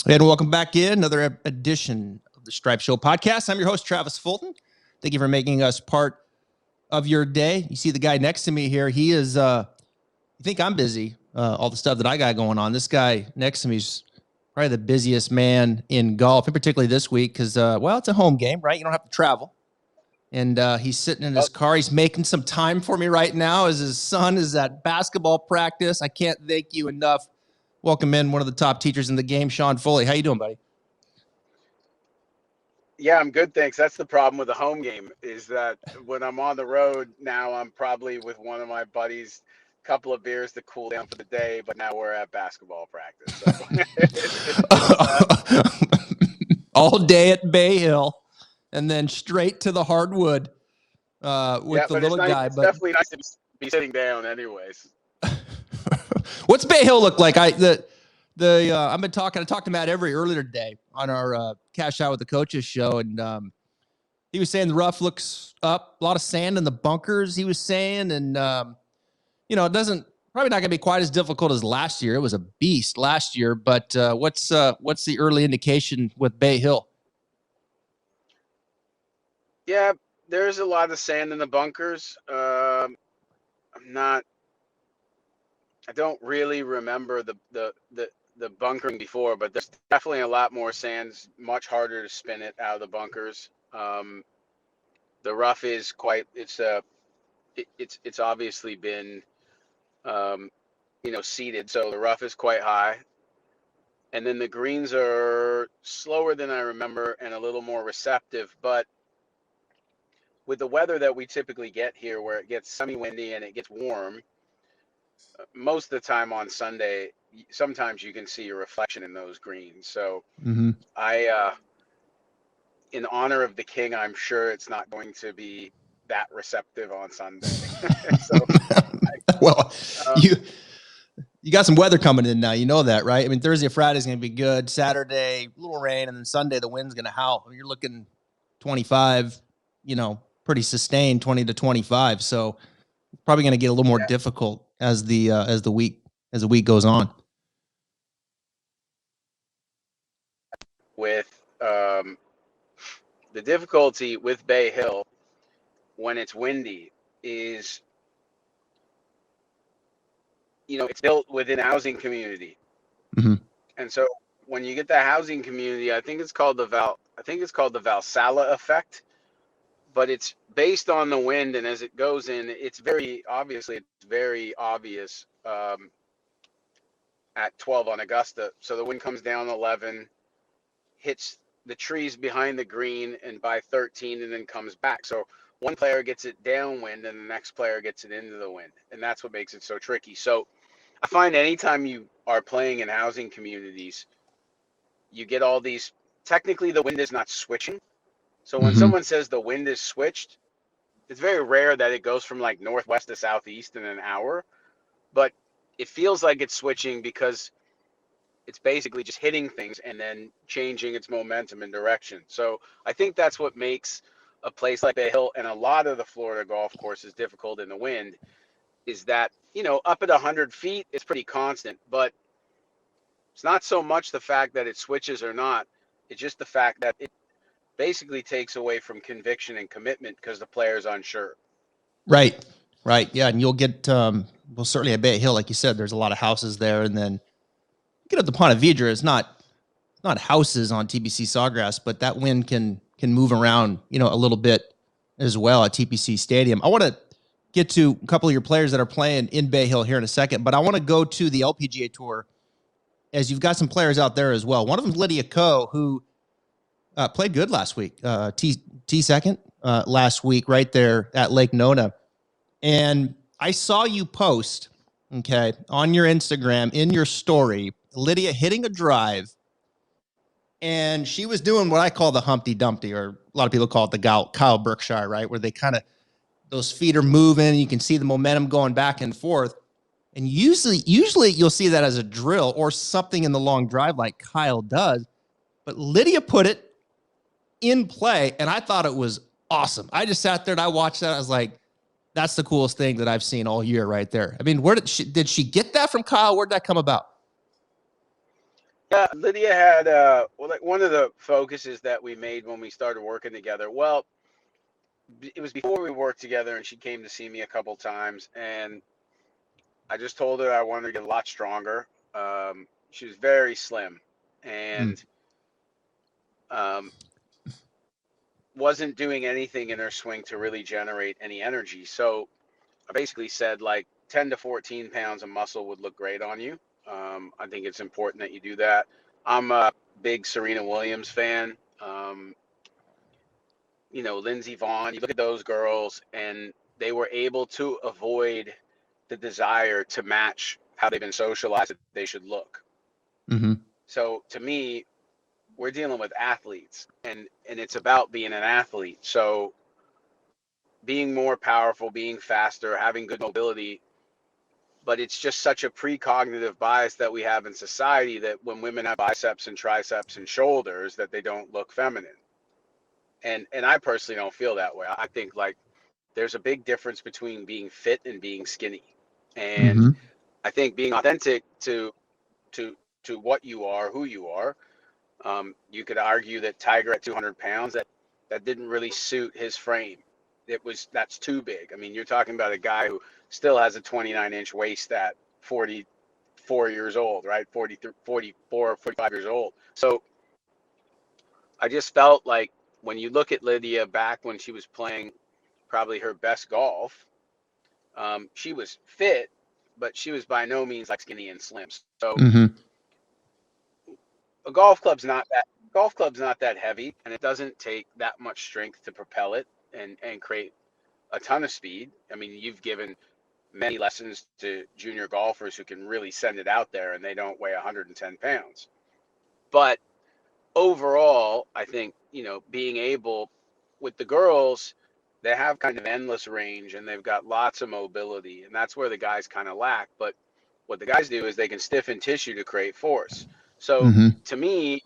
And welcome back in another edition of the Stripe Show podcast. I'm your host, Travis Fulton. Thank you for making us part of your day. You see the guy next to me here. He is, you think I'm busy, all the stuff that I got going on. This guy next to me is probably the busiest man in golf, and particularly this week because, well, it's a home game, right? You don't have to travel. And he's sitting in his car. He's making some time for me right now as his son is at basketball practice. I can't thank you enough. Welcome in one of the top teachers in the game, Sean Foley. How you doing, buddy? Yeah, I'm good, thanks. That's the problem with the home game is that when I'm on the road now, I'm probably with one of my buddies, a couple of beers to cool down for the day, but now we're at basketball practice. So. All day at Bay Hill and then straight to the hardwood with the little guy. It's definitely nice to be sitting down anyways. What's Bay Hill look like? I talked to Matt Every earlier today on our Cash Out with the Coaches show, and he was saying the rough looks up, a lot of sand in the bunkers, he was saying, and it doesn't probably not going to be quite as difficult as last year. It was a beast last year, but what's the early indication with Bay Hill? Yeah, there's a lot of sand in the bunkers. I don't really remember the bunkering before, but there's definitely a lot more sand. Much harder to spin it out of the bunkers. The rough is quite. It's obviously been, seeded, so the rough is quite high, and then the greens are slower than I remember and a little more receptive. But with the weather that we typically get here, where it gets semi-windy and it gets warm, most of the time on Sunday, sometimes you can see a reflection in those greens. So I, in honor of the king, I'm sure it's not going to be that receptive on Sunday. You got some weather coming in now. You know that, right? I mean, Thursday, Friday is going to be good. Saturday, a little rain, and then Sunday, the wind's going to howl. You're looking 25, pretty sustained, 20 to 25. So it's probably going to get a little more difficult as the week goes on. With the difficulty with Bay Hill when it's windy is, it's built within a housing community, and so when you get that housing community, I think it's called the Valsala effect, but it's based on the wind, and as it goes in, it's very obvious at 12 on Augusta. So the wind comes down 11, hits the trees behind the green, and by 13, and then comes back. So one player gets it downwind, and the next player gets it into the wind, and that's what makes it so tricky. So I find anytime you are playing in housing communities, you get all these. Technically, the wind is not switching. So when someone says the wind is switched, it's very rare that it goes from like northwest to southeast in an hour, but it feels like it's switching because it's basically just hitting things and then changing its momentum and direction. So I think that's what makes a place like Bay Hill and a lot of the Florida golf courses difficult in the wind, is that, up at 100 feet, it's pretty constant, but it's not so much the fact that it switches or not. It's just the fact that it basically takes away from conviction and commitment because the player's unsure. Right. Yeah. And you'll get, certainly at Bay Hill, like you said, there's a lot of houses there. And then get up to Ponte Vedra, it's not houses on TPC Sawgrass, but that wind can move around, a little bit as well at TPC Stadium. I want to get to a couple of your players that are playing in Bay Hill here in a second, but I want to go to the LPGA Tour, as you've got some players out there as well. One of them is Lydia Ko, who played good last week, T second last week right there at Lake Nona. And I saw you post, on your Instagram, in your story, Lydia hitting a drive, and she was doing what I call the Humpty Dumpty, or a lot of people call it the Kyle Berkshire, right? Where they kind of, those feet are moving, you can see the momentum going back and forth. And usually you'll see that as a drill or something in the long drive like Kyle does. But Lydia put it in play, and I thought it was awesome. I just sat there and I watched that. I was like, that's the coolest thing that I've seen all year right there. I mean, where did she get that from, Kyle? Where'd that come about? Yeah, Lydia had well, like one of the focuses that we made when we started working together. Well, it was before we worked together, and she came to see me a couple times, and I just told her I wanted to get a lot stronger. She was very slim, Mm. and um, wasn't doing anything in her swing to really generate any energy. So I basically said like 10 to 14 pounds of muscle would look great on you. I think it's important that you do that. I'm a big Serena Williams fan. Lindsey Vonn, you look at those girls, and they were able to avoid the desire to match how they've been socialized that they should look. Mm-hmm. So to me, we're dealing with athletes, and it's about being an athlete. So being more powerful, being faster, having good mobility, but it's just such a precognitive bias that we have in society that when women have biceps and triceps and shoulders that they don't look feminine. And I personally don't feel that way. I think like there's a big difference between being fit and being skinny. And Mm-hmm. I think being authentic to to what you are, who you are. You could argue that Tiger at 200 pounds, that didn't really suit his frame. That's too big. I mean, you're talking about a guy who still has a 29-inch waist at 44 years old, right? 43, 44, 45 years old. So I just felt like when you look at Lydia back when she was playing probably her best golf, she was fit, but she was by no means like skinny and slim. So Mm-hmm. a golf club's not that heavy, and it doesn't take that much strength to propel it and create a ton of speed. I mean, you've given many lessons to junior golfers who can really send it out there, and they don't weigh 110 pounds. But overall, I think being able with the girls, they have kind of endless range and they've got lots of mobility, and that's where the guys kind of lack. But what the guys do is they can stiffen tissue to create force. So Mm-hmm. to me,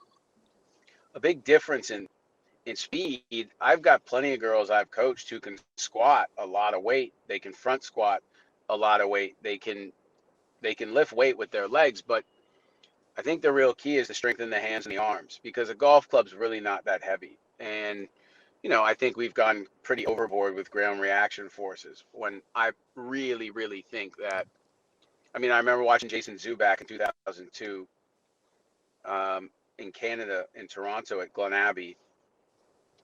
a big difference in speed. I've got plenty of girls I've coached who can squat a lot of weight. They can front squat a lot of weight. They can lift weight with their legs, but I think the real key is to strengthen the hands and the arms because a golf club's really not that heavy. And I think we've gone pretty overboard with ground reaction forces when I really, really think that. I mean, I remember watching Jason Zuback in 2002 in Canada, in Toronto at Glen Abbey,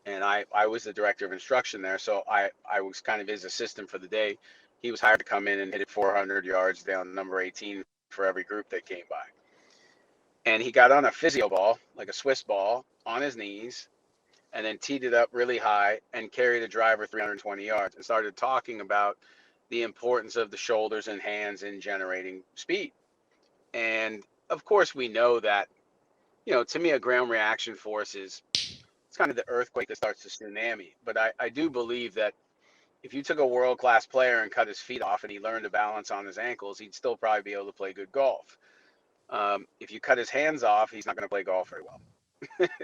and I was the director of instruction there, so I was kind of his assistant for the day. He was hired to come in and hit it 400 yards down number 18 for every group that came by. And he got on a physio ball, like a Swiss ball, on his knees, and then teed it up really high and carried a driver 320 yards and started talking about the importance of the shoulders and hands in generating speed. And of course, we know that, to me, a ground reaction force is it's kind of the earthquake that starts the tsunami. But I do believe that if you took a world class player and cut his feet off and he learned to balance on his ankles, he'd still probably be able to play good golf. If you cut his hands off, he's not going to play golf very well.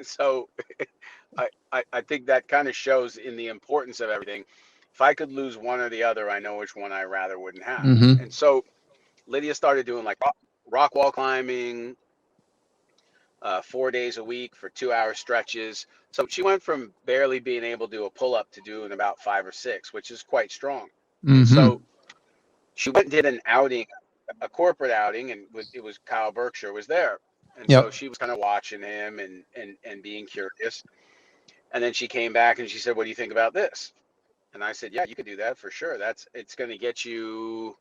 So I think that kind of shows in the importance of everything. If I could lose one or the other, I know which one I rather wouldn't have. Mm-hmm. And so Lydia started doing like rock wall climbing, 4 days a week for 2-hour stretches. So she went from barely being able to do a pull up to doing about 5 or 6, which is quite strong. And Mm-hmm. so she went and did an outing, a corporate outing, and it was Kyle Berkshire was there. And so Yep. she was kind of watching him and being curious. And then she came back and she said, "What do you think about this?" And I said, "Yeah, you can do that for sure. It's going to get you."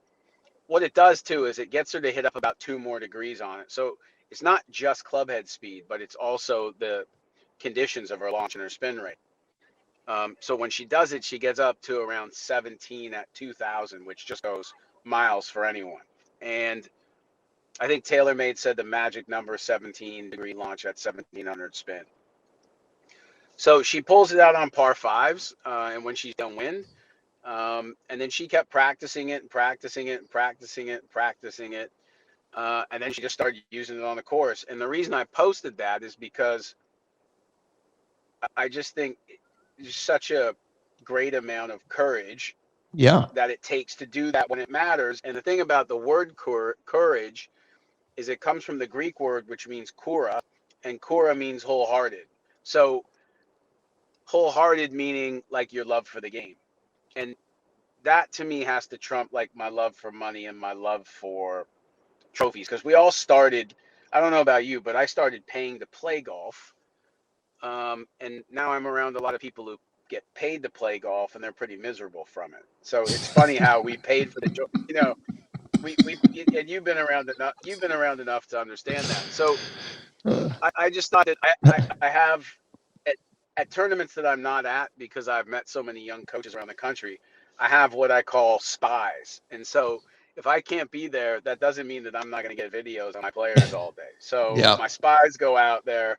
What it does too is it gets her to hit up about 2 more degrees on it. So it's not just clubhead speed, but it's also the conditions of her launch and her spin rate. So when she does it, she gets up to around 17 at 2,000, which just goes miles for anyone. And I think TaylorMade said the magic number is 17-degree launch at 1,700 spin. So she pulls it out on par fives, and when she's done wind, and then she kept practicing it and practicing it and practicing it and practicing it, and then she just started using it on the course. And the reason I posted that is because I just think there's such a great amount of courage Yeah. that it takes to do that when it matters. And the thing about the word courage is it comes from the Greek word, which means kura, and kura means wholehearted. So wholehearted meaning like your love for the game. And that to me has to trump like my love for money and my love for trophies. Because we all started, I don't know about you, but I started paying to play golf. And now I'm around a lot of people who get paid to play golf and they're pretty miserable from it. So it's funny how we paid for the, we and you've been around enough to understand that. So Uh, I just thought that I have at tournaments that I'm not at, because I've met so many young coaches around the country, I have what I call spies. And so if I can't be there, that doesn't mean that I'm not going to get videos on my players all day. So yeah. my spies go out there.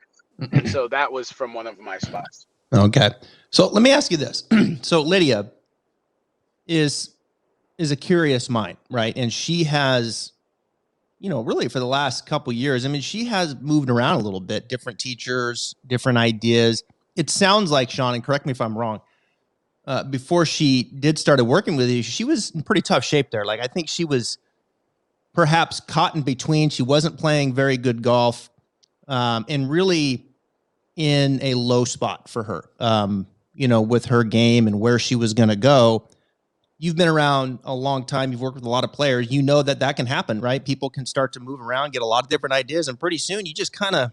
And so that was from one of my spies. Okay. So let me ask you this. So Lydia is a curious mind, right? And she has, really for the last couple years, I mean, she has moved around a little bit, different teachers, different ideas. It sounds like, Sean, and correct me if I'm wrong, before she did started working with you, she was in pretty tough shape there. Like, I think she was perhaps caught in between. She wasn't playing very good golf, and really in a low spot for her, with her game and where she was going to go. You've been around a long time. You've worked with a lot of players. You know that can happen, right? People can start to move around, get a lot of different ideas, and pretty soon you just kind of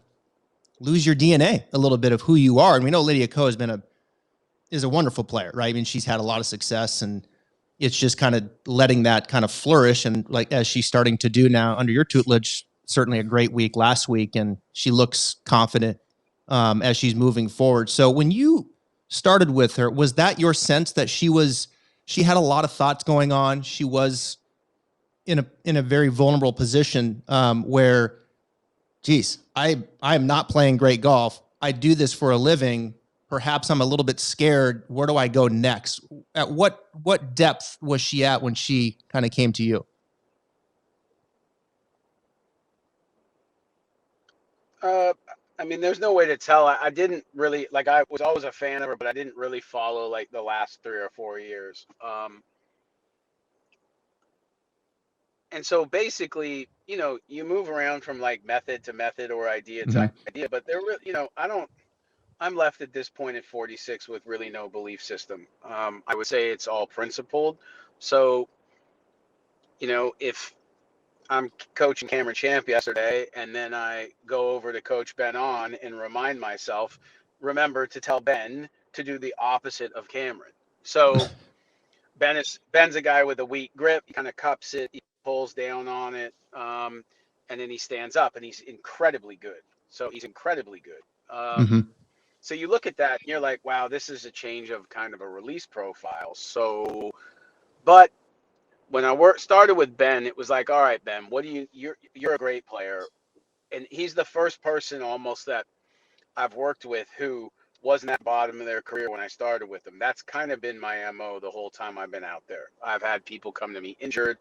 lose your DNA a little bit of who you are. And we know Lydia Ko is a wonderful player, right? I mean, she's had a lot of success, and it's just kind of letting that kind of flourish. And like as she's starting to do now under your tutelage, certainly a great week last week, and she looks confident as she's moving forward. So when you started with her, was that your sense that she had a lot of thoughts going on? She was in a very vulnerable position where, geez, I am not playing great golf. I do this for a living. Perhaps I'm a little bit scared. Where do I go next? At what depth was she at when she kind of came to you? I mean, there's no way to tell. I didn't really like. I was always a fan of her, but I didn't really follow like the last 3 or 4 years. And so basically, you move around from like method to method or idea Mm-hmm. to idea, but they're really, I don't. I'm left at this point at 46 with really no belief system. I would say it's all principled. So, if I'm coaching Cameron Champ yesterday, and then I go over to Coach Ben on and remind myself, remember to tell Ben to do the opposite of Cameron. So Ben's a guy with a weak grip. He kind of cups it, he pulls down on it, and then he stands up, and he's incredibly good. So he's incredibly good. Mm-hmm. So you look at that, and you're like, wow, this is a change of kind of a release profile. So, but when I started with Ben, it was like, all right, Ben, what do you're a great player. And he's the first person almost that I've worked with who wasn't at the bottom of their career when I started with them. That's kind of been my MO the whole time I've been out there. I've had people come to me injured.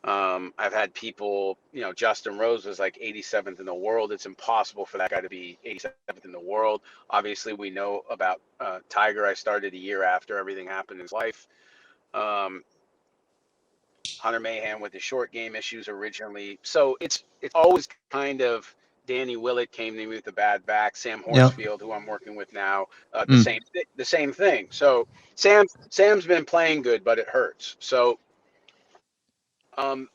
I've had people, Justin Rose was like 87th in the world. It's impossible for that guy to be 87th in the world. Obviously, we know about Tiger. I started a year after everything happened in his life. Hunter Mahan with the short game issues originally. So it's always kind of Danny Willett came to me with a bad back. Sam Yeah. Horsfield, who I'm working with now, Mm. the same thing. So Sam's been playing good, but it hurts. So um,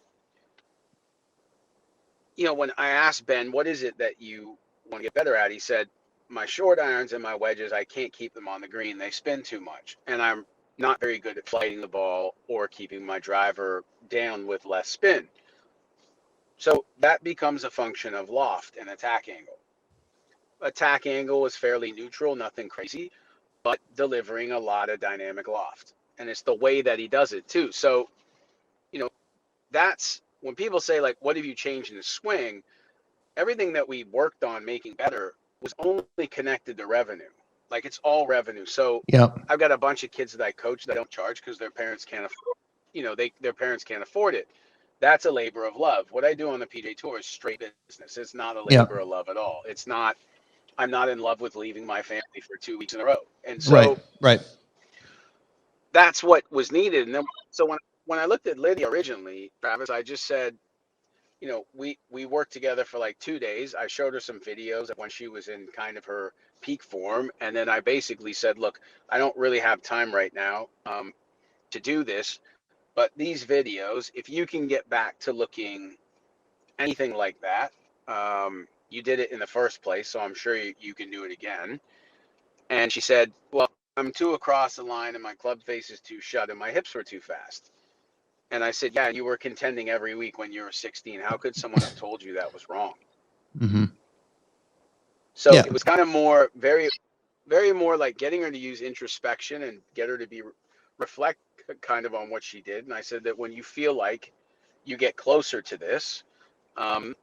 when I asked Ben, what is it that you want to get better at? He said, my short irons and my wedges, I can't keep them on the green. They spin too much. And I'm not very good at flighting the ball or keeping my driver down with less spin. So that becomes a function of loft and attack angle. Attack angle is fairly neutral, nothing crazy, but delivering a lot of dynamic loft. And it's the way that he does it too. So, that's when people say, like, what have you changed in the swing? Everything that we worked on making better was only connected to revenue. Like, it's all revenue. So Yeah. I've got a bunch of kids that I coach that I don't charge because their parents can't afford, their parents can't afford it. That's a labor of love. What I do on the PGA Tour is straight business. It's not a Yeah. labor of love at all. I'm not in love with leaving my family for 2 weeks in a row. And Right. so Right. that's what was needed. And then, so when I looked at Lydia originally, Travis, I just said, we worked together for like 2 days. I showed her some videos of when she was in kind of her peak form. And then I basically said, look, I don't really have time right now to do this. But these videos, if you can get back to looking anything like that, you did it in the first place. So I'm sure you can do it again. And she said, well, I'm too across the line and my club face is too shut and my hips were too fast. And I said, yeah, you were contending every week when you were 16. How could someone have told you that was wrong? Mm-hmm. So Yeah. it was kind of more, very, very more like getting her to use introspection and get her to be reflect kind of on what she did. And I said that when you feel like you get closer to this, and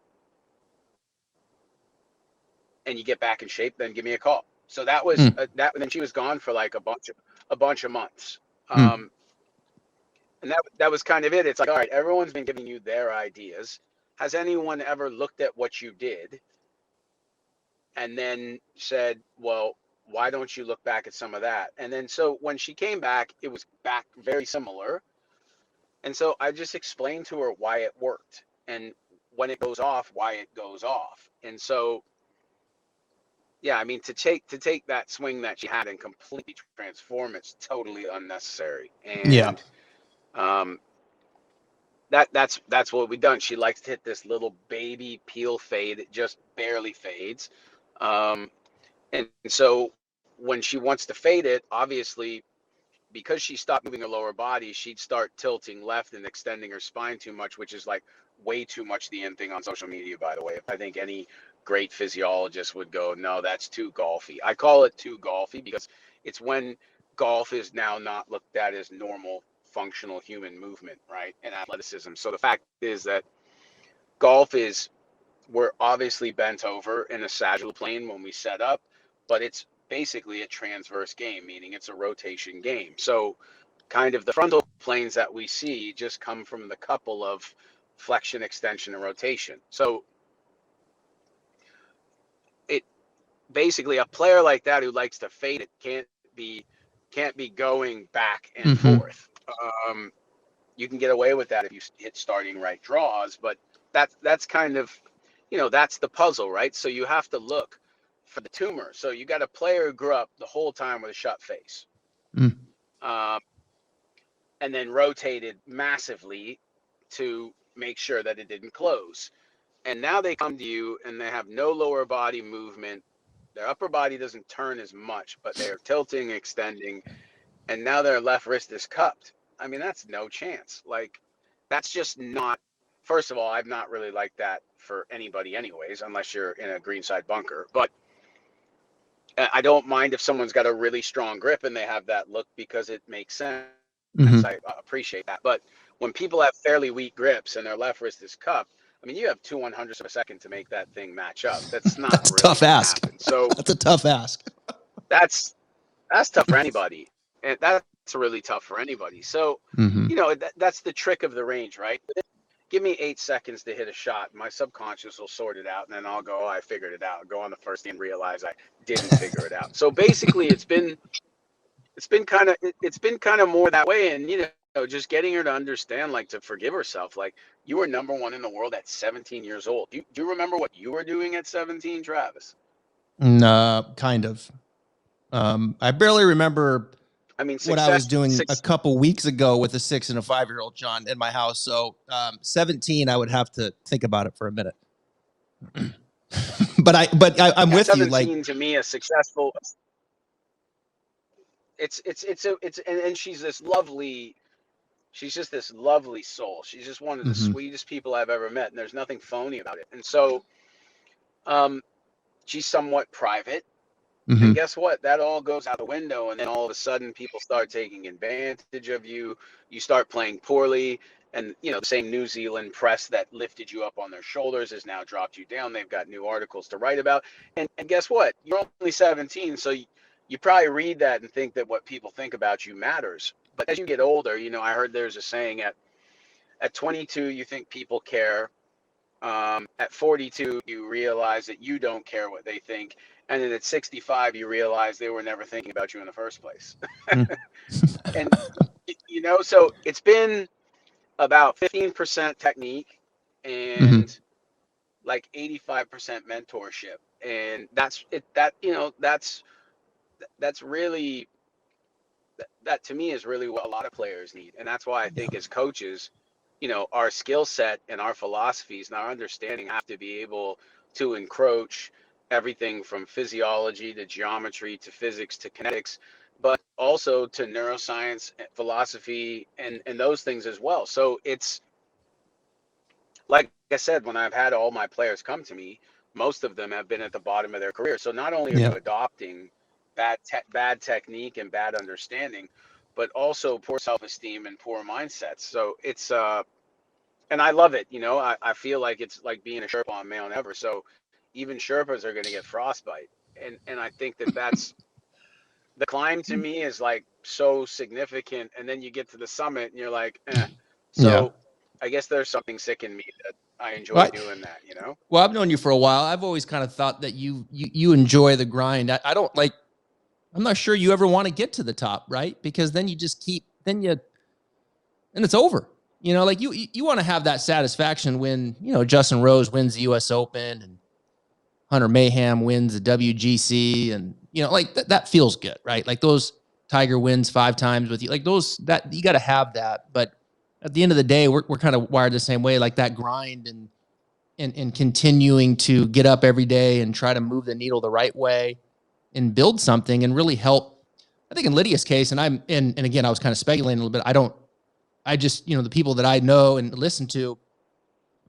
you get back in shape, then give me a call. So that was Mm. that. And then she was gone for like a bunch of months. Mm. And that was kind of it. It's like, all right, everyone's been giving you their ideas. Has anyone ever looked at what you did and then said, well, why don't you look back at some of that? And then so when she came back, it was back very similar. And so I just explained to her why it worked and when it goes off, why it goes off. And so yeah, I mean to take that swing that she had and completely transform it's totally unnecessary. Yeah. And um that's what we've done. She likes to hit this little baby peel fade. It just barely fades. And so when she wants to fade it, obviously, because she stopped moving her lower body, she'd start tilting left and extending her spine too much, which is like way too much the end thing on social media, by the way. I think any great physiologist would go, no, that's too golfy. I call it too golfy because it's when golf is now not looked at as normal functional human movement, right? And athleticism. So the fact is that golf is, we're obviously bent over in a sagittal plane when we set up, but it's basically a transverse game, meaning it's a rotation game. So kind of the frontal planes that we see just come from the couple of flexion, extension, and rotation. So it basically, a player like that who likes to fade it can't be going back and Mm-hmm. forth. You can get away with that if you hit starting right draws, but that's kind of, that's the puzzle, right? So you have to look for the tumor. So you got a player who grew up the whole time with a shut face, Mm. um, and then rotated massively to make sure that it didn't close. And now they come to you and they have no lower body movement. Their upper body doesn't turn as much, but they're tilting, extending, and now their left wrist is cupped. I mean, that's no chance. Like, that's just not. First of all, I've not really liked that for anybody, anyways, unless you're in a greenside bunker. But I don't mind if someone's got a really strong grip and they have that look because it makes sense. Mm-hmm. I appreciate that. But when people have fairly weak grips and their left wrist is cupped, I mean, you have 2/100ths of a second to make that thing match up. That's not That's a really tough going to ask. happen. So That's a tough ask. that's tough for anybody, and that's really tough for anybody. So, Mm-hmm. that's the trick of the range, right? Give me 8 seconds to hit a shot. My subconscious will sort it out, and then I'll go, oh, I figured it out. Go on the first and realize I didn't figure it out. So basically, it's been kind of more that way, and just getting her to understand, like, to forgive herself. Like, you were number one in the world at 17 years old. Do you remember what you were doing at 17, Travis? Kind of. I barely remember I mean, what I was doing a six. couple weeks ago with a 6 and a 5-year-old, John, in my house. So 17, I would have to think about it for a minute. I'm with you. Like, 17 to me, a successful. And she's this lovely. She's just this lovely soul. She's just one of the mm-hmm. sweetest people I've ever met, and there's nothing phony about it. And so, um, she's somewhat private. Mm-hmm. And guess what? That all goes out the window, and then all of a sudden, people start taking advantage of you. You start playing poorly, and the same New Zealand press that lifted you up on their shoulders has now dropped you down. They've got new articles to write about, and guess what? You're only 17, so you probably read that and think that what people think about you matters. But as you get older, I heard there's a saying at 22 you think people care. At 42, you realize that you don't care what they think. And then at 65, you realize they were never thinking about you in the first place. And, so it's been about 15% technique Hmm. and like 85% mentorship. And that's it. That, that's really, that to me is really what a lot of players need. And that's why I Yeah. think as coaches, our skill set and our philosophies and our understanding have to be able to encroach everything from physiology to geometry to physics to kinetics, but also to neuroscience, philosophy, and those things as well. So it's like I said, when I've had all my players come to me, most of them have been at the bottom of their career. So not only are Yeah. you adopting bad technique and bad understanding, but also poor self-esteem and poor mindsets. So it's and I love it. I feel like it's like being a Sherpa on Mount Everest. So even Sherpas are going to get frostbite, and I think that that's the climb to me is like so significant, and then you get to the summit and you're like, eh. Yeah. So I guess there's something sick in me that I enjoy Well, doing that. well, I've known you for a while. I've always kind of thought that you enjoy the grind. I don't like. I'm not sure you ever want to get to the top, right? Because then you just keep. Then you and it's over. Like you want to have that satisfaction when Justin Rose wins the U.S. Open and Hunter Mayhem wins the WGC, and like that feels good, right? Like those Tiger wins 5 times with you, like those that you got to have that. But at the end of the day, we're kind of wired the same way, like that grind and continuing to get up every day and try to move the needle the right way and build something and really help. I think in Lydia's case, and again, I was kind of speculating a little bit. I just, the people that I know and listen to,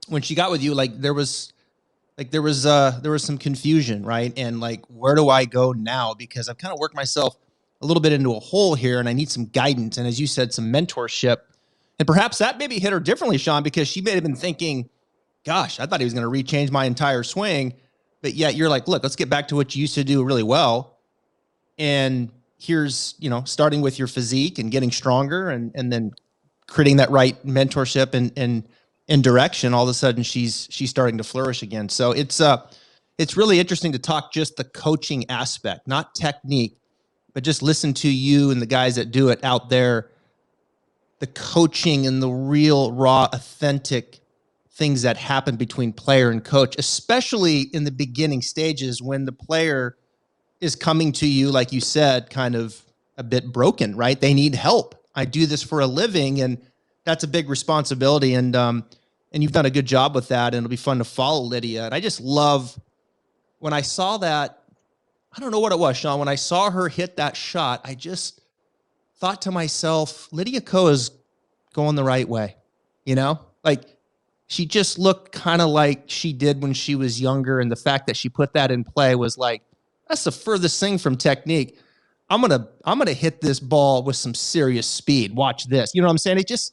when she got with you, like there was some confusion, right? And like, where do I go now? Because I've kind of worked myself a little bit into a hole here and I need some guidance. And as you said, some mentorship. And perhaps that maybe hit her differently, Sean, because she may have been thinking, gosh, I thought he was going to rechange my entire swing. But yet you're like, look, let's get back to what you used to do really well. And here's, starting with your physique and getting stronger and then creating that right mentorship and direction. All of a sudden she's starting to flourish again. So it's really interesting to talk just the coaching aspect, not technique, but just listen to you and the guys that do it out there, the coaching and the real raw, authentic things that happen between player and coach, especially in the beginning stages when the player is coming to you, like you said, kind of a bit broken, right? They need help. I do this for a living, and that's a big responsibility. And you've done a good job with that, and it'll be fun to follow Lydia. And I just love when I saw that. I don't know what it was, Sean. When I saw her hit that shot, I just thought to myself, Lydia Ko is going the right way. Like she just looked kind of like she did when she was younger. And the fact that she put that in play was like, that's the furthest thing from technique. I'm gonna hit this ball with some serious speed. Watch this. You know what I'm saying? It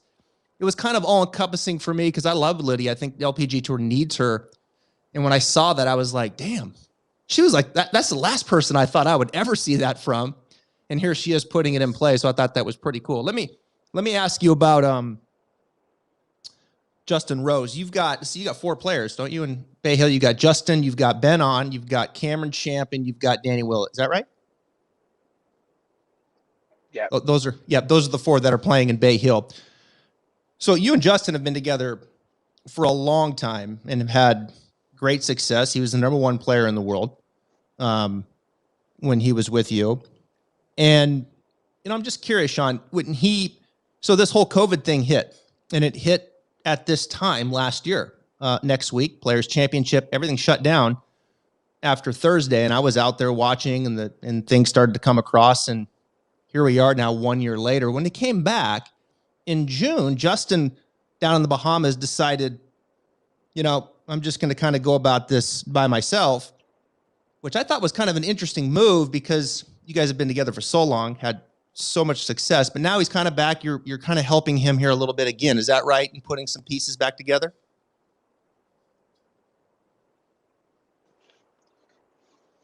was kind of all encompassing for me because I love Lydia. I think the LPG Tour needs her. And when I saw that, I was like, damn. She was like, that's the last person I thought I would ever see that from. And here she is putting it in play. So I thought that was pretty cool. Let me ask you about Justin Rose. You got 4 players, don't you? In Bay Hill, you got Justin, you've got Ben On, you've got Cameron Champ, and you've got Danny Willett. Is that right? Yeah. Those are the 4 that are playing in Bay Hill. So you and Justin have been together for a long time and have had great success. He was the number 1 player in the world when he was with you. And I'm just curious, Sean, so this whole COVID thing hit, and it hit at this time last year. Next week, Players Championship, everything shut down after Thursday, and I was out there watching, and things started to come across, and here we are now 1 year later. When they came back in June, Justin down in the Bahamas decided, I'm just going to kind of go about this by myself, which I thought was kind of an interesting move because you guys have been together for so long, had so much success, but now he's kind of back. You're kind of helping him here a little bit again. Is that right? And putting some pieces back together?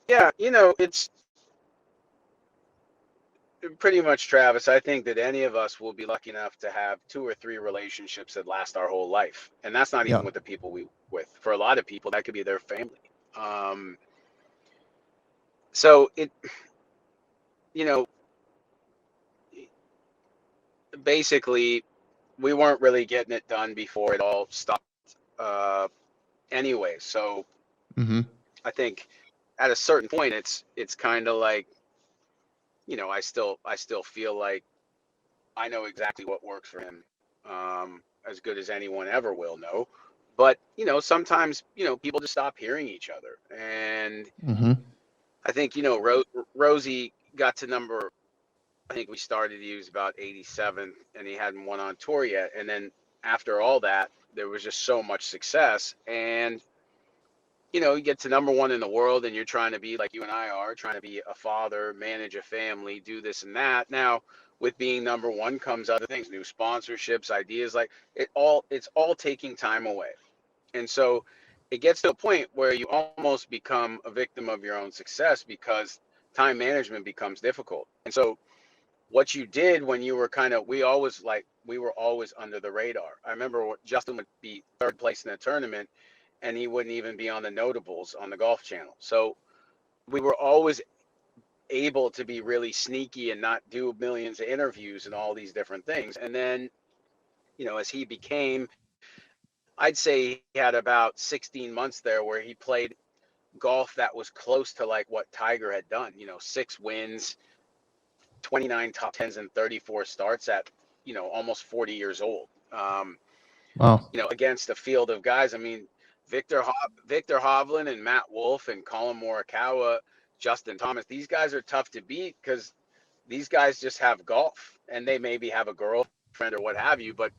Yeah, it's pretty much, Travis. I think that any of us will be lucky enough to have 2 or 3 relationships that last our whole life. And that's not Yeah. even with the people we with. For a lot of people, that could be their family. Um, so you know, basically we weren't really getting it done before it all stopped. anyway. So Mm-hmm. I think at a certain point, it's kind of like, I still feel like I know exactly what works for him, as good as anyone ever will know. But sometimes people just stop hearing each other, and Mm-hmm. I think Rosie got to number. I think we started. He was about 87th, and he hadn't won on tour yet. And then after all that, there was just so much success, and you get to number one in the world, and you're trying to be like you and I are, trying to be a father, manage a family, do this and that. Now, with being number one comes other things, new sponsorships, ideas, like it's all taking time away. And so it gets to a point where you almost become a victim of your own success because time management becomes difficult. And so what you did when you were we were always under the radar. I remember Justin would be third place in the tournament and he wouldn't even be on the notables on the Golf Channel. So we were always able to be really sneaky and not do millions of interviews and all these different things. And then, as he became, I'd say he had about 16 months there where he played golf that was close to like what Tiger had done, 6 wins, 29 top tens and 34 starts at, almost 40 years old. Wow. Against a field of guys. I mean, Victor Hovland and Matt Wolff and Colin Morikawa, Justin Thomas. These guys are tough to beat because these guys just have golf and they maybe have a girlfriend or what have you, but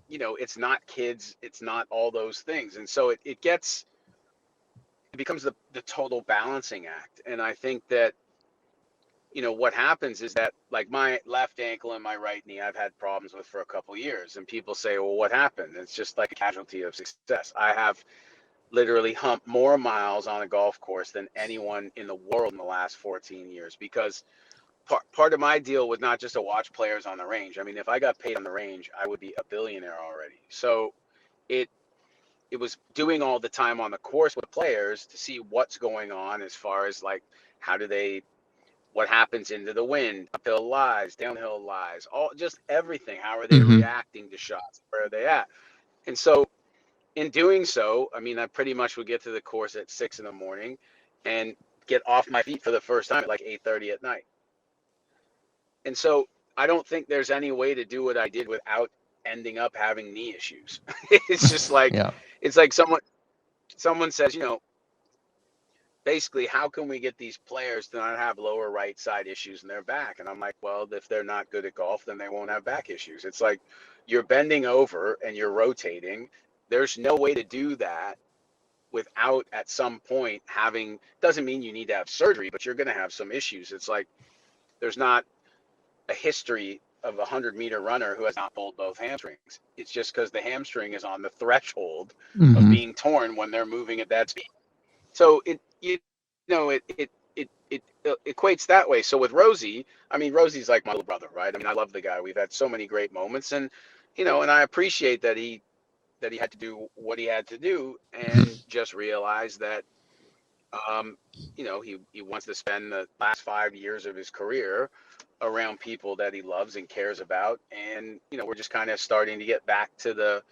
it's not kids, it's not all those things. And so it becomes the total balancing act. And I think that what happens is that like my left ankle and my right knee I've had problems with for a couple of years, and people say, well, what happened? It's just like a casualty of success. I have literally humped more miles on a golf course than anyone in the world in the last 14 years because part of my deal was not just to watch players on the range. I mean, if I got paid on the range, I would be a billionaire already. So it it was doing all the time on the course with players to see what's going on as far as like how do they what happens into the wind, uphill lies, downhill lies, all just everything. How are they Mm-hmm. reacting to shots? Where are they at? And so in doing so, I mean, I pretty much would get to the course at 6 in the morning and get off my feet for the first time at like 8:30 at night. And so I don't think there's any way to do what I did without ending up having knee issues. It's just like Yeah. it's like someone says, basically, how can we get these players to not have lower right side issues in their back? And I'm like, well, if they're not good at golf, then they won't have back issues. It's like you're bending over and you're rotating. There's no way to do that without at some point having, doesn't mean you need to have surgery, but you're going to have some issues. It's like there's not a history of a 100-meter runner who has not pulled both hamstrings. It's just because the hamstring is on the threshold of Mm-hmm. being torn when they're moving at that speed. So it equates that way. So with Rosie, I mean, Rosie's like my little brother, right? I mean, I love the guy. We've had so many great moments, and and I appreciate that he had to do what he had to do, and just realize that um, he wants to spend the last 5 years of his career around people that he loves and cares about, and we're just kind of starting to get back to the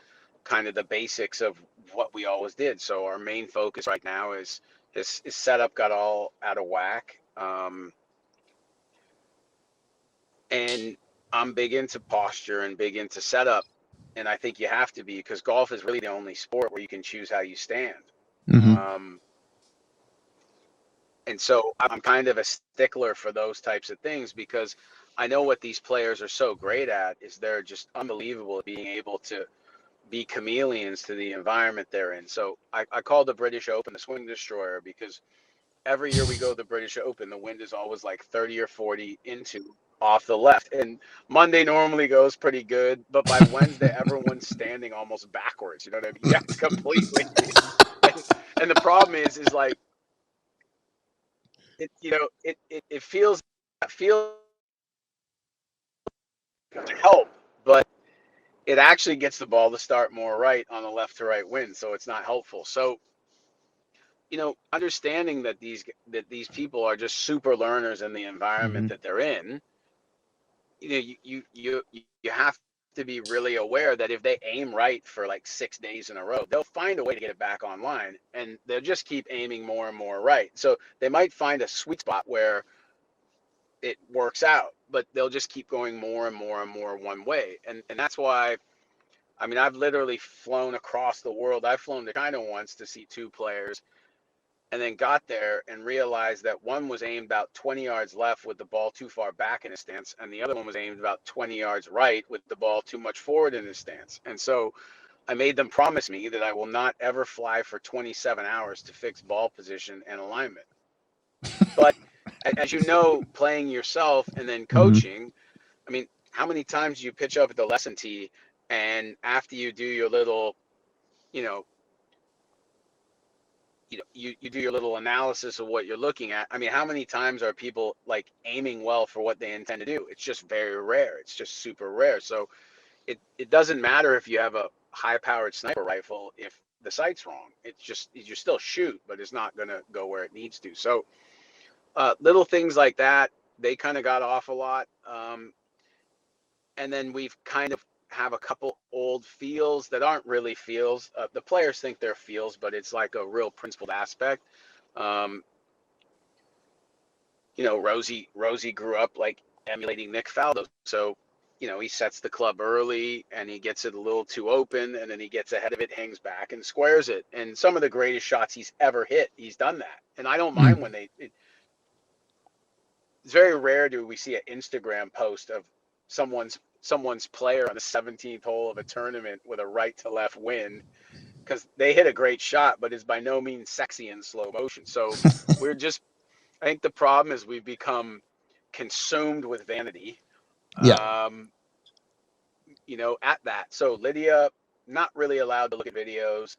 kind of the basics of what we always did. So our main focus right now is his setup got all out of whack. And I'm big into posture and big into setup. And I think you have to be because golf is really the only sport where you can choose how you stand. Mm-hmm. Um, and so I'm kind of a stickler for those types of things because I know what these players are so great at is they're just unbelievable at being able to be chameleons to the environment they're in. So I call the British Open the swing destroyer because every year we go to the British Open, the wind is always like 30 or 40 into off the left. And Monday normally goes pretty good, but by Wednesday, everyone's standing almost backwards. You know what I mean? Yeah, completely. And the problem is like it feels to help, but it actually gets the ball to start more right on the left to right wind, so it's not helpful. So understanding that these people are just super learners in the environment Mm-hmm. that they're in, you have to to be really aware that if they aim right for like 6 days in a row, they'll find a way to get it back online, and they'll just keep aiming more and more right. So they might find a sweet spot where it works out, but they'll just keep going more and more and more one way. And that's why, I mean, I've literally flown across the world. I've flown to China once to see 2 players, and then got there and realized that one was aimed about 20 yards left with the ball too far back in his stance, and the other one was aimed about 20 yards right with the ball too much forward in his stance. And so I made them promise me that I will not ever fly for 27 hours to fix ball position and alignment. But as you know, playing yourself and then Mhm. coaching, I mean, how many times do you pitch up at the lesson tee, and after you do your little, you know, you do your little analysis of what you're looking at. I mean, how many times are people like aiming well for what they intend to do? It's just very rare. It's just super rare. So it doesn't matter if you have a high powered sniper rifle if the sight's wrong. It's just, you still shoot, but it's not going to go where it needs to. So little things like that, they kind of got off a lot. And then we've kind of have a couple old feels that aren't really feels. The players think they're feels, but it's like a real principled aspect. Um, Rosie grew up like emulating Nick Faldo. So, he sets the club early and he gets it a little too open, and then he gets ahead of it, hangs back and squares it. And some of the greatest shots he's ever hit, he's done that. And I don't mind when it's very rare do we see an Instagram post of someone's player on the 17th hole of a tournament with a right to left win, because they hit a great shot, but is by no means sexy in slow motion. So we're just, I think the problem is we've become consumed with vanity, Yeah. um, at that. So Lydia, not really allowed to look at videos.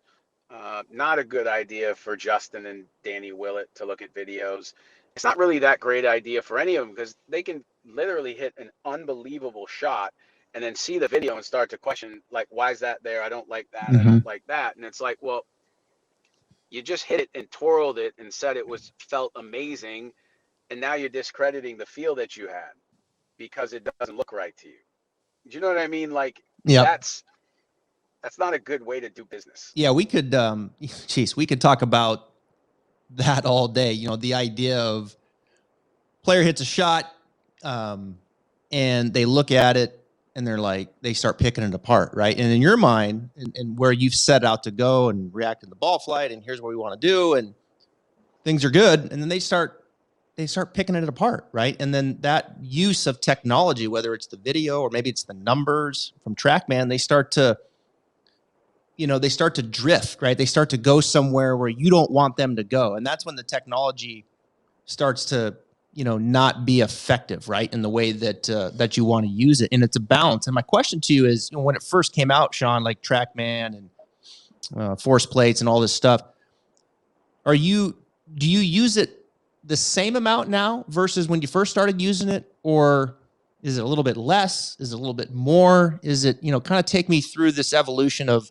Not a good idea for Justin and Danny Willett to look at videos. It's not really that great idea for any of them, because they can literally hit an unbelievable shot and then see the video and start to question, like, why is that there? I don't like that. I Hmm. don't like that. And it's like, well, you just hit it and twirled it and said it felt amazing, and now you're discrediting the feel that you had because it doesn't look right to you. Do you know what I mean? Like, Yep. that's not a good way to do business. Yeah, we could we could talk about that all day. The idea of player hits a shot, and they look at it and they start picking it apart, right? And in your mind, and where you've set out to go and react in the ball flight, and here's what we want to do, and things are good, and then they start picking it apart, right? And then that use of technology, whether it's the video or maybe it's the numbers from TrackMan, they start to drift, right? They start to go somewhere where you don't want them to go. And that's when the technology starts to, not be effective, right? In the way that you want to use it. And it's a balance. And my question to you is, when it first came out, Sean, like TrackMan and force plates and all this stuff, do you use it the same amount now versus when you first started using it? Or is it a little bit less? Is it a little bit more? Is it, kind of take me through this evolution of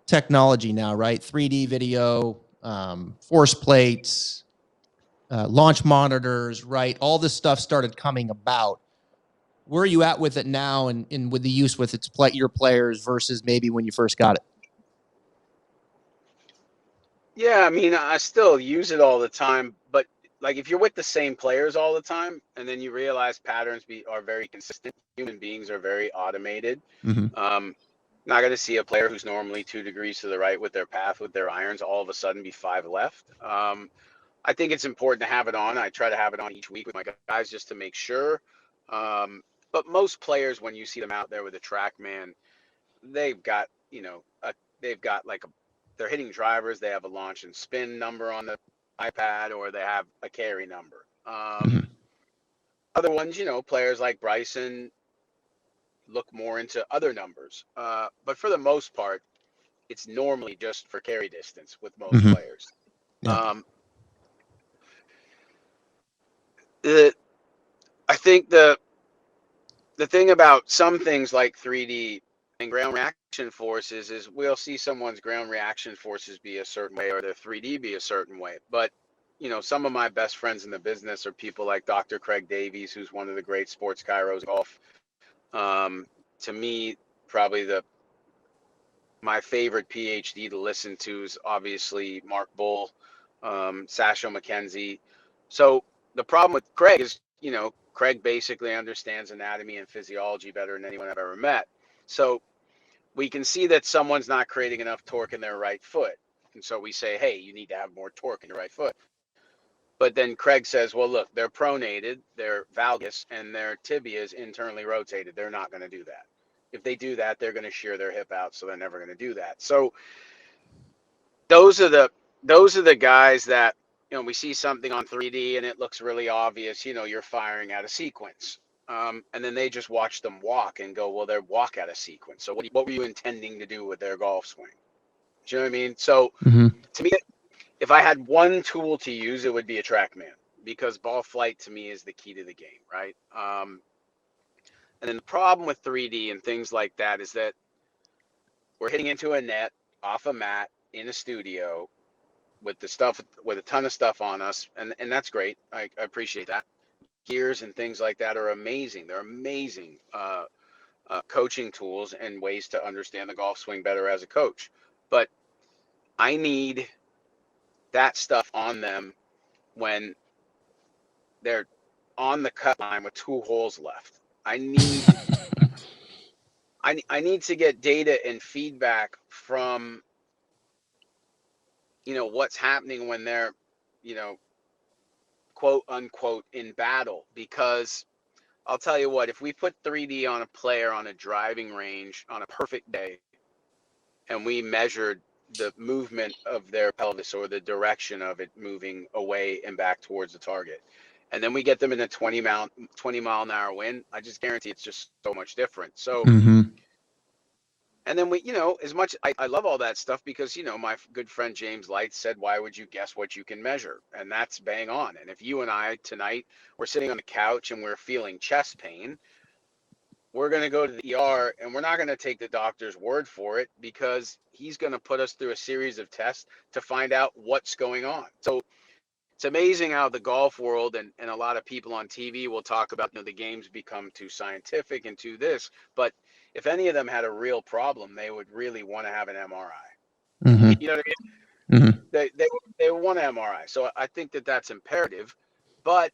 technology now, right? 3D video, force plates, launch monitors, right? All this stuff started coming about. Where are you at with it now, and with the use with your players versus maybe when you first got it? Yeah, I mean, I still use it all the time, but like if you're with the same players all the time and then you realize patterns are very consistent, human beings are very automated. Mm-hmm. Not going to see a player who's normally 2 degrees to the right with their path with their irons all of a sudden be 5 left. I think it's important to have it on. I try to have it on each week with my guys just to make sure. But most players, when you see them out there with a TrackMan, they've got, they've got like they're hitting drivers. They have a launch and spin number on the iPad, or they have a carry number. Mm-hmm. Other ones, players like Bryson look more into other numbers. But for the most part, it's normally just for carry distance with most Mm-hmm. players. Yeah. Um, the, I think the thing about some things like 3D and ground reaction forces is we'll see someone's ground reaction forces be a certain way or their 3D be a certain way. But, some of my best friends in the business are people like Dr. Craig Davies, who's one of the great sports chiros in golf. To me, probably my favorite PhD to listen to is obviously Mark Bull, Sasho McKenzie. So the problem with Craig is, Craig basically understands anatomy and physiology better than anyone I've ever met. So we can see that someone's not creating enough torque in their right foot. And so we say, hey, you need to have more torque in your right foot. But then Craig says, well, look, they're pronated, they're valgus, and their tibia is internally rotated. They're not going to do that. If they do that, they're going to shear their hip out, so they're never going to do that. So those are the guys that, we see something on 3D and it looks really obvious, you're firing out of sequence. And then they just watch them walk and go, well, they walk out of sequence. So what were you intending to do with their golf swing? Do you know what I mean? So to me, if I had one tool to use, it would be a TrackMan, because ball flight to me is the key to the game, right? And then the problem with 3D and things like that is that we're hitting into a net off a mat in a studio with a ton of stuff on us, and that's great. I appreciate that. Gears and things like that are amazing. They're amazing coaching tools and ways to understand the golf swing better as a coach. But I need that stuff on them when they're on the cut line with 2 holes left. I need to get data and feedback from, what's happening when they're, quote unquote in battle. Because I'll tell you what, if we put 3D on a player on a driving range on a perfect day, and we measured the movement of their pelvis or the direction of it moving away and back towards the target, and then we get them in a 20 mile an hour wind, I just guarantee it's just so much different. So and then we, as much, I love all that stuff because, my good friend James Light said, why would you guess what you can measure? And that's bang on. And if you and I tonight, we're sitting on the couch and we're feeling chest pain, we're going to go to the ER, and we're not going to take the doctor's word for it, because he's going to put us through a series of tests to find out what's going on. So it's amazing how the golf world and a lot of people on TV will talk about, the game's become too scientific and too this, but if any of them had a real problem, they would really want to have an MRI. You know what I mean? They want an MRI. So I think that that's imperative. But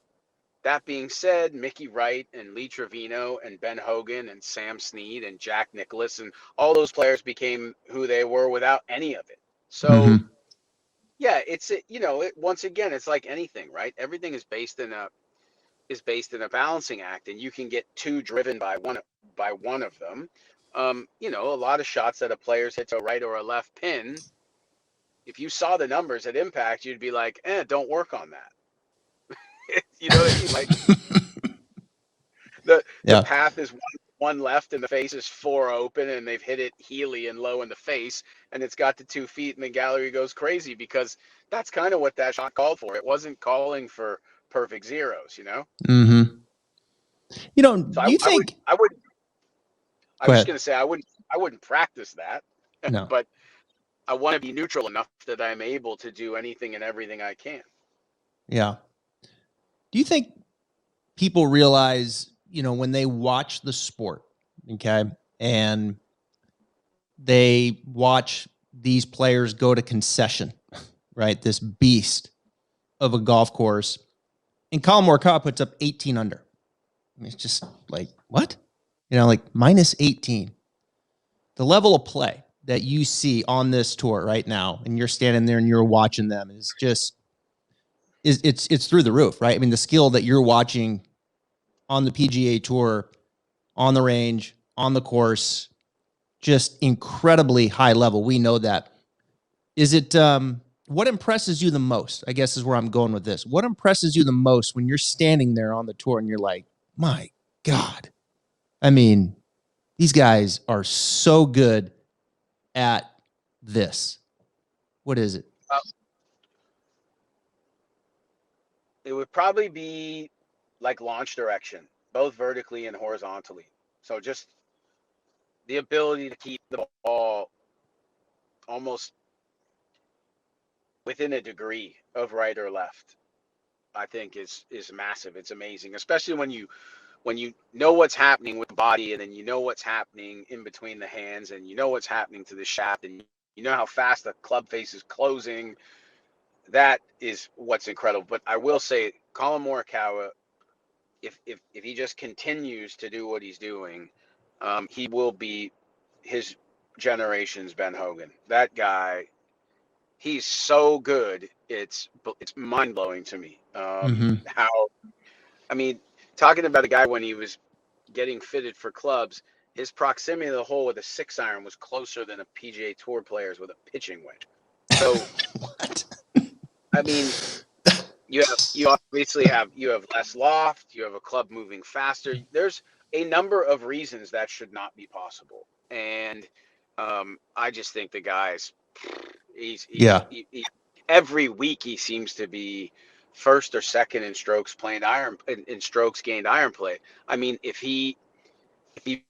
that being said, Mickey Wright and Lee Trevino and Ben Hogan and Sam Snead and Jack Nicklaus and all those players became who they were without any of it. So yeah, it's once again, it's like anything, right? Everything is based in a balancing act, and you can get too driven by one of them. A lot of shots that a player's hit to a right or a left pin, if you saw the numbers at impact, you'd be like, don't work on that. You know what I mean? Like the path is one left and the face is 4 open, and they've hit it heely and low in the face, and it's got to 2 feet, and the gallery goes crazy, because that's kind of what that shot called for. It wasn't calling for perfect zeros, So do you think? I would. I Go was just ahead. gonna say I wouldn't practice that, No. but I want to be neutral enough that I'm able to do anything and everything I can. Yeah. Do you think people realize, when they watch the sport, okay, and they watch these players go to concession, right? This beast of a golf course, and Colin Morikawa puts up 18 under. I mean, it's just like, what? Like minus 18. The level of play that you see on this tour right now, and you're standing there and you're watching them, is just it's through the roof, right? I mean, the skill that you're watching on the PGA Tour, on the range, on the course, just incredibly high level. We know that. Is it what impresses you the most? I guess is where I'm going with this. What impresses you the most when you're standing there on the tour and you're like, my God. I mean, these guys are so good at this. What is it? It would probably be like launch direction, both vertically and horizontally. So just the ability to keep the ball almost within a degree of right or left, I think is massive. It's amazing, especially when you when you know what's happening with the body, and then you know what's happening in between the hands, and you know what's happening to the shaft, and you know how fast the club face is closing, that is what's incredible. But I will say, Colin Morikawa, if he just continues to do what he's doing, he will be his generation's Ben Hogan. That guy, he's so good. It's mind blowing to me. How, I mean, talking about a guy when he was getting fitted for clubs, his proximity to the hole with a 6-iron was closer than a PGA Tour player's with a pitching wedge. So, What? I mean, you obviously have less loft, you have a club moving faster. There's a number of reasons that should not be possible, and I just think the guy's Yeah. every week he seems to be first or second in strokes playing iron, in strokes gained iron play. I mean, if he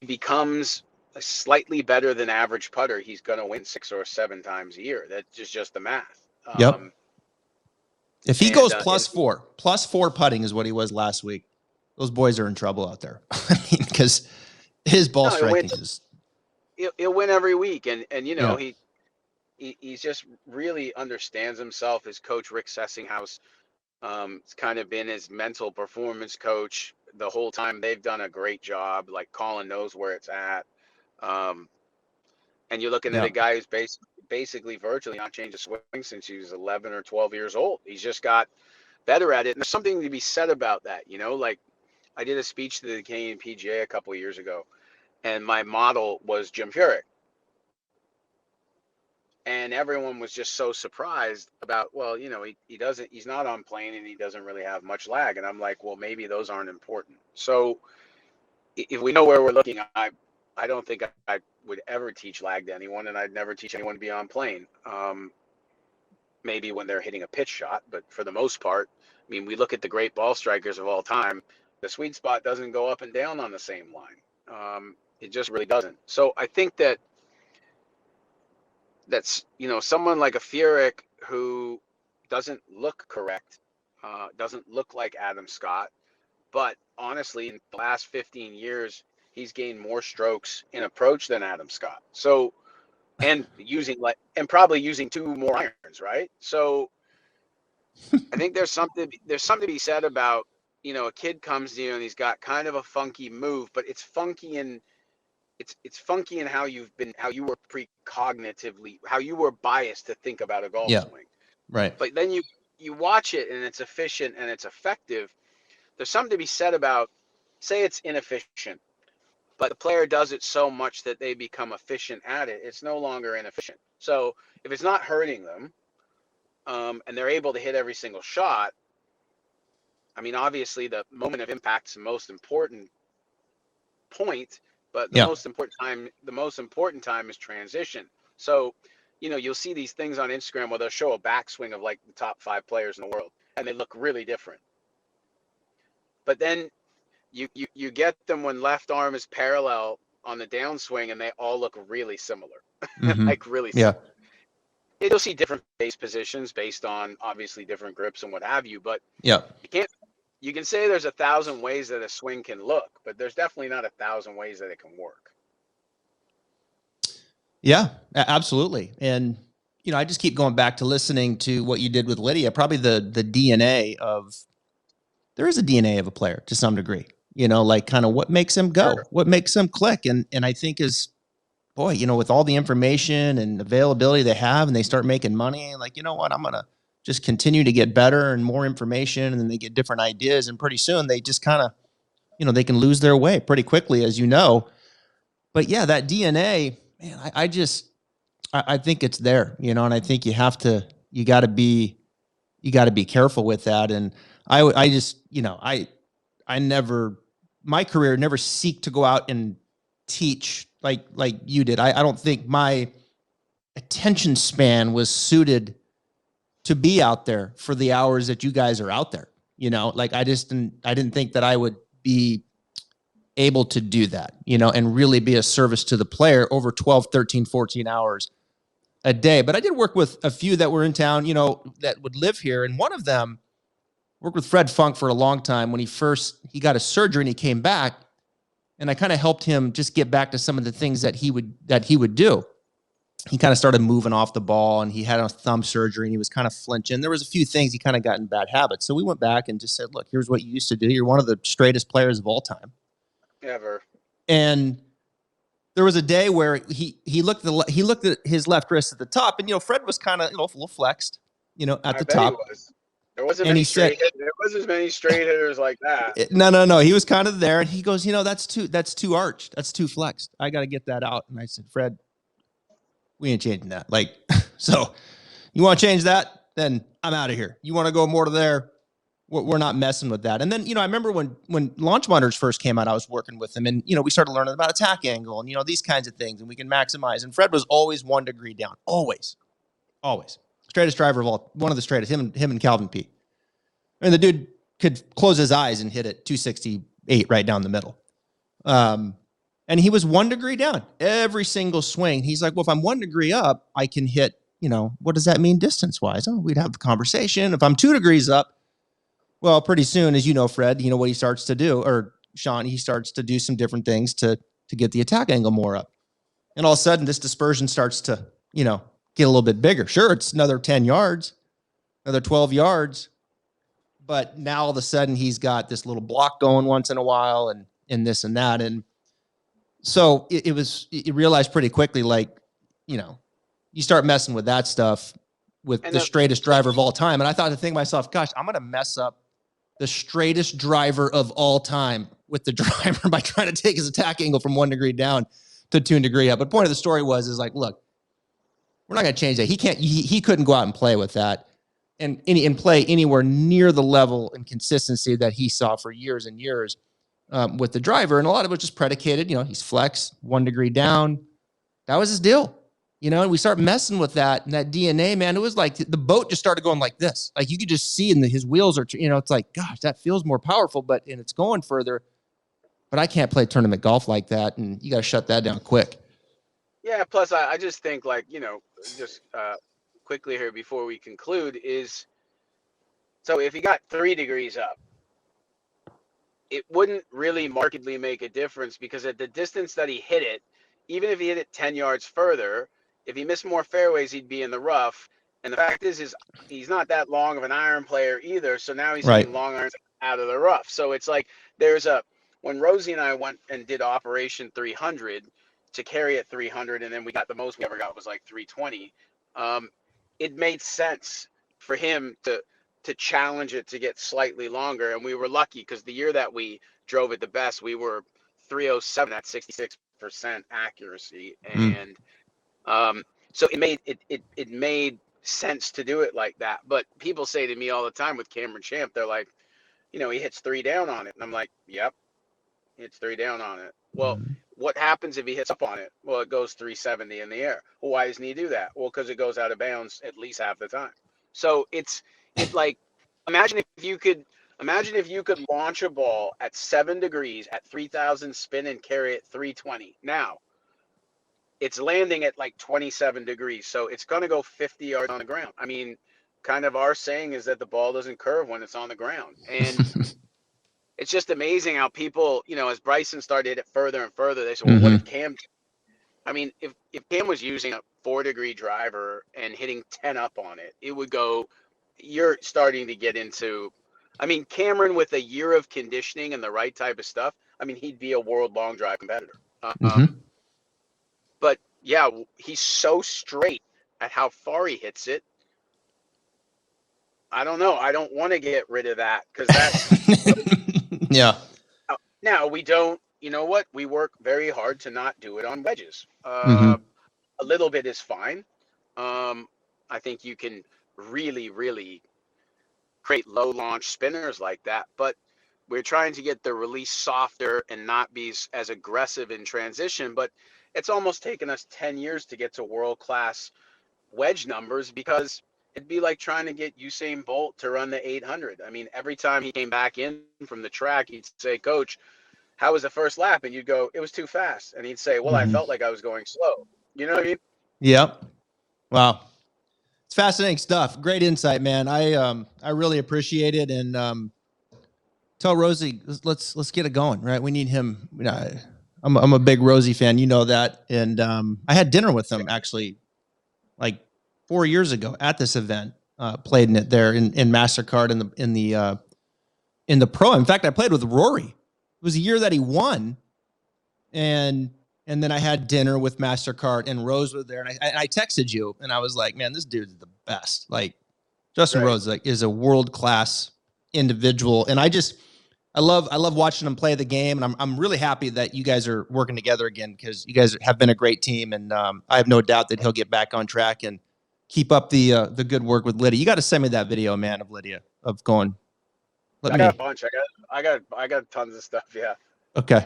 becomes a slightly better than average putter, he's going to win 6 or 7 times a year. That's just the math. Yep. If he goes plus and 4 putting is what he was last week, those boys are in trouble out there. I mean, because his ball striking is. He'll win every week, and you know, Yeah. he's just really understands himself. His coach Rick Sessinghouse, it's kind of been his mental performance coach the whole time. They've done a great job. Like, Colin knows where it's at, and you're looking at a guy who's basically virtually not changed a swing since he was 11 or 12 years old. He's just got better at it, and there's something to be said about that. You know, like, I did a speech to the Canadian PGA a couple of years ago, and my model was Jim Furyk. And everyone was just so surprised about, well, you know, he's not on plane and he doesn't really have much lag. And I'm like, well, maybe those aren't important. So if we know where we're looking, I don't think I would ever teach lag to anyone, and I'd never teach anyone to be on plane. Maybe when they're hitting a pitch shot, but for the most part, I mean, we look at the great ball strikers of all time, the sweet spot doesn't go up and down on the same line. It just really doesn't. So I think that's, you know, someone like a Furyk who doesn't look correct, doesn't look like Adam Scott, but honestly, in the last 15 years, he's gained more strokes in approach than Adam Scott. So, and probably using 2 more irons, right? So, I think there's something to be said about, you know, a kid comes to you and he's got kind of a funky move, but it's funky in how you were precognitively, how you were biased to think about a golf swing. Right. But then you watch it and it's efficient and it's effective. There's something to be said about, say it's inefficient, but the player does it so much that they become efficient at it. It's no longer inefficient. So if it's not hurting them, and they're able to hit every single shot, I mean, obviously the moment of impact is the most important point. But the most important time is transition. So, you know, you'll see these things on Instagram where they'll show a backswing of like the top 5 players in the world, and they look really different. But then you get them when left arm is parallel on the downswing, and they all look really similar, like really similar. You'll see different base positions based on obviously different grips and what have you, but you can say there's 1,000 ways that a swing can look, but there's definitely not 1,000 ways that it can work. Yeah, absolutely. And, you know, I just keep going back to listening to what you did with Lydia, probably the DNA of, there is a DNA of a player to some degree, you know, like kind of what makes him go, what makes him click. And I think is, boy, you know, with all the information and availability they have, and they start making money, like, you know what, I'm going to just continue to get better and more information, and then they get different ideas, and pretty soon they just kind of, you know, they can lose their way pretty quickly, as you know. But yeah, that DNA, man, I think it's there, you know, and I think you got to be careful with that. And I just, you know, my career never seek to go out and teach like you did. I don't think my attention span was suited to be out there for the hours that you guys are out there. You know, like I didn't think that I would be able to do that, you know, and really be a service to the player over 12, 13, 14 hours a day. But I did work with a few that were in town, you know, that would live here. And one of them, worked with Fred Funk for a long time. When he got a surgery and he came back, and I kind of helped him just get back to some of the things that he would do. He kind of started moving off the ball, and he had a thumb surgery, and he was kind of flinching. There was a few things he kind of got in bad habits. So we went back and just said, look, here's what you used to do. You're one of the straightest players of all time. Ever. And there was a day where he looked at his left wrist at the top, and Fred was kind of a little flexed, at the top. He was. There wasn't many straight hitters like that. No. He was kind of there, and he goes, that's too arched, that's too flexed. I got to get that out. And I said, Fred, we ain't changing that. Like, so you want to change that? Then I'm out of here. You want to go more to there? We're not messing with that. And then, I remember when launch monitors first came out, I was working with them, and, we started learning about attack angle and, these kinds of things, and we can maximize. And Fred was always 1 degree down. Always. Straightest driver of all, one of the straightest, him and Calvin P. And the dude could close his eyes and hit it 268 right down the middle. And he was 1 degree down every single swing. He's like, well, if I'm 1 degree up, I can hit, what does that mean distance-wise? Oh, we'd have the conversation. If I'm 2 degrees up, well, pretty soon, as you know, Fred, what he starts to do, or Sean, he starts to do some different things to get the attack angle more up. And all of a sudden, this dispersion starts to, get a little bit bigger. Sure, it's another 10 yards, another 12 yards. But now all of a sudden, he's got this little block going once in a while and this and that. And so you realize pretty quickly, like, you start messing with that stuff with the straightest driver of all time. And I thought to think to myself, gosh, I'm going to mess up the straightest driver of all time with the driver by trying to take his attack angle from 1 degree down to 2 degree up. But point of the story is like, look, we're not going to change that. He couldn't go out and play with that and play anywhere near the level and consistency that he saw for years and years with the driver. And a lot of it was just predicated, he's flex 1 degree down. That was his deal. And we start messing with that and that DNA, man. It was like the boat just started going like this. Like you could just see his wheels are, it's like, gosh, that feels more powerful, and it's going further. But I can't play tournament golf like that, and you got to shut that down quick. Yeah. Plus, I just think, like, just quickly here before we conclude is, so if he got 3 degrees up, it wouldn't really markedly make a difference because at the distance that he hit it, even if he hit it 10 yards further, if he missed more fairways, he'd be in the rough. And the fact is he's not that long of an iron player either. So now he's hitting long irons out of the rough. So it's like when Rosie and I went and did Operation 300 to carry at 300, and then we got the most we ever got was like 320. It made sense for him to challenge it to get slightly longer. And we were lucky because the year that we drove it the best, we were 307 at 66% accuracy. And so it made sense to do it like that. But people say to me all the time with Cameron Champ, they're like, he hits 3 down on it. And I'm like, yep, hits 3 down on it. Well, what happens if he hits up on it? Well, it goes 370 in the air. Well, why doesn't he do that? Well, because it goes out of bounds at least half the time. So it's like, imagine if you could launch a ball at 7 degrees at 3,000 spin and carry it 320. Now, it's landing at like 27 degrees. So it's going to go 50 yards on the ground. I mean, kind of our saying is that the ball doesn't curve when it's on the ground. And it's just amazing how people, as Bryson started to hit it further and further, they said, well, what if Cam? I mean, if Cam was using a 4 degree driver and hitting 10 up on it, it would go, you're starting to get into, I mean, Cameron with a year of conditioning and the right type of stuff, I mean, he'd be a world long drive competitor. But yeah, he's so straight at how far he hits it. I don't know. I don't want to get rid of that because that's yeah. Now we don't. You know what? We work very hard to not do it on wedges. A little bit is fine. I think you can really, really create low launch spinners like that, but we're trying to get the release softer and not be as aggressive in transition. But it's almost taken us 10 years to get to world-class wedge numbers because it'd be like trying to get Usain Bolt to run the 800. I mean, every time he came back in from the track, he'd say, Coach, how was the first lap? And you'd go, it was too fast. And he'd say, well, I felt like I was going slow. You know what I mean? Yep. Wow. fascinating stuff. Great insight, man. I really appreciate it. And tell Rosie, let's get it going. Right, we need him. You know, I'm a big Rosie fan. You know that. And I had dinner with him actually, like 4 years ago at this event. Played in it there in MasterCard in the pro. In fact, I played with Rory. It was a year that he won, and then I had dinner with MasterCard, and Rose was there, and I texted you, and I was like, man, this dude's the best. Like Justin Rose is a world class individual, and I love watching him play the game, and I'm really happy that you guys are working together again, because you guys have been a great team, and I have no doubt that he'll get back on track and keep up the good work with Lydia. You got to send me that video, man, of Lydia of going. I got a bunch. I got tons of stuff. Yeah. Okay.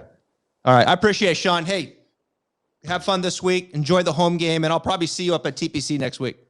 All right. I appreciate it, Sean. Hey, have fun this week. Enjoy the home game, and I'll probably see you up at TPC next week.